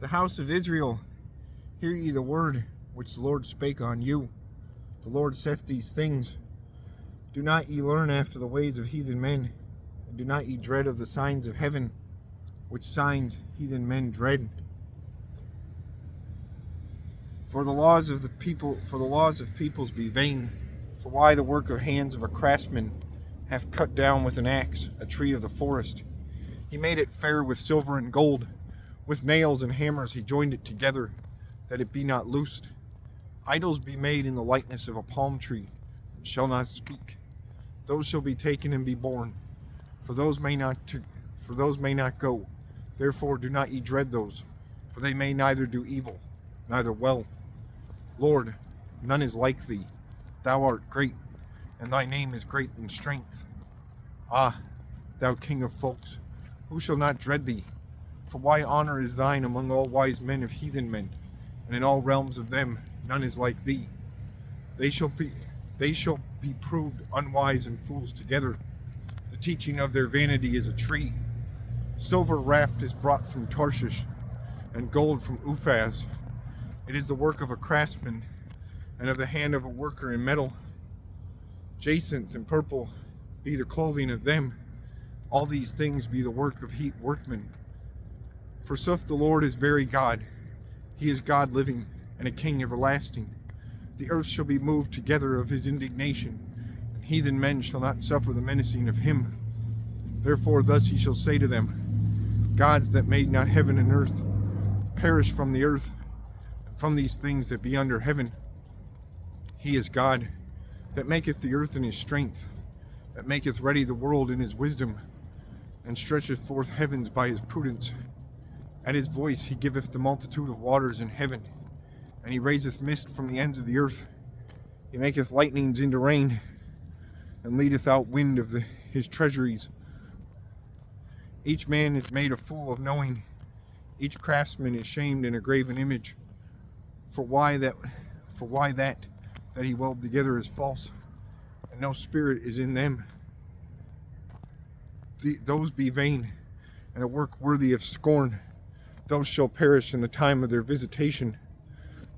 The house of Israel, hear ye the word which the Lord spake on you. The Lord saith these things. Do not ye learn after the ways of heathen men, and do not ye dread of the signs of heaven, which signs heathen men dread. For the laws of peoples be vain. For why the work of hands of a craftsman hath cut down with an axe a tree of the forest? He made it fair with silver and gold. With nails and hammers he joined it together, that it be not loosed. Idols be made in the likeness of a palm tree, and shall not speak. Those shall be taken and be born, for those may not go. Therefore do not ye dread those, for they may neither do evil, neither well. Lord, none is like thee. Thou art great, and thy name is great in strength. Ah, thou King of folks, who shall not dread thee? For why honor is thine among all wise men of heathen men, and in all realms of them none is like thee. They shall be proved unwise and fools together. The teaching of their vanity is a tree. Silver wrapped is brought from Tarshish, and gold from Uphaz. It is the work of a craftsman, and of the hand of a worker in metal. Jacinth and purple be the clothing of them. All these things be the work of workmen. Forsooth the Lord is very God. He is God living, and a King everlasting. The earth shall be moved together of his indignation, and heathen men shall not suffer the menacing of him. Therefore thus he shall say to them, Gods that made not heaven and earth, perish from the earth, and from these things that be under heaven. He is God, that maketh the earth in his strength, that maketh ready the world in his wisdom, and stretcheth forth heavens by his prudence. At his voice he giveth the multitude of waters in heaven, and he raiseth mist from the ends of the earth. He maketh lightnings into rain, and leadeth out wind of his treasuries. Each man is made a fool of knowing. Each craftsman is shamed in a graven image. For why that he weld together is false, and no spirit is in them. Those be vain, and a work worthy of scorn. Those shall perish in the time of their visitation.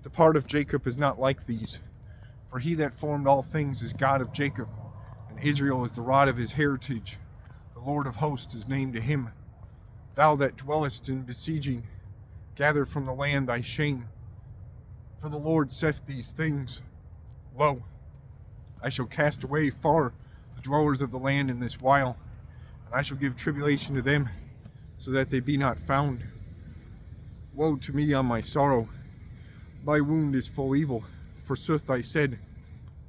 The part of Jacob is not like these, for he that formed all things is God of Jacob, and Israel is the rod of his heritage. The Lord of hosts is named to him. Thou that dwellest in besieging, gather from the land thy shame. For the Lord saith these things, Lo, I shall cast away far the dwellers of the land in this while, and I shall give tribulation to them, so that they be not found. Woe to me on my sorrow! My wound is full evil. Forsooth I said,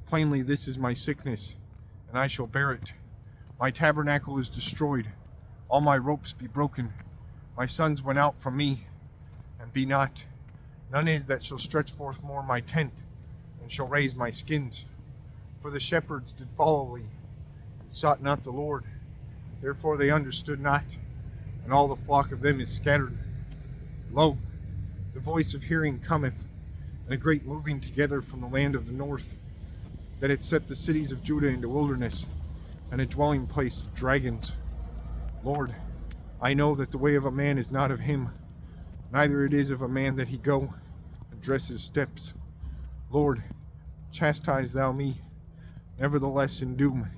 Plainly this is my sickness, and I shall bear it. My tabernacle is destroyed, all my ropes be broken. My sons went out from me, and be not. None is that shall stretch forth more my tent, and shall raise my skins. For the shepherds did follow thee, and sought not the Lord. Therefore they understood not, and all the flock of them is scattered. Lo, the voice of hearing cometh, and a great moving together from the land of the north, that it set the cities of Judah into wilderness, and a dwelling place of dragons. Lord, I know that the way of a man is not of him, neither it is of a man that he go and dress his steps. Lord, chastise thou me, nevertheless in doom,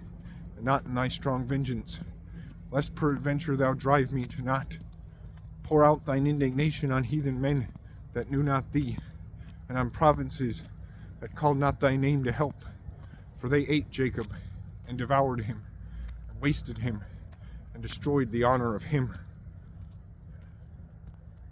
and not in thy strong vengeance, lest peradventure thou drive me to naught. Pour out thine indignation on heathen men that knew not thee, and on provinces that called not thy name to help. For they ate Jacob, and devoured him, and wasted him, and destroyed the honor of him.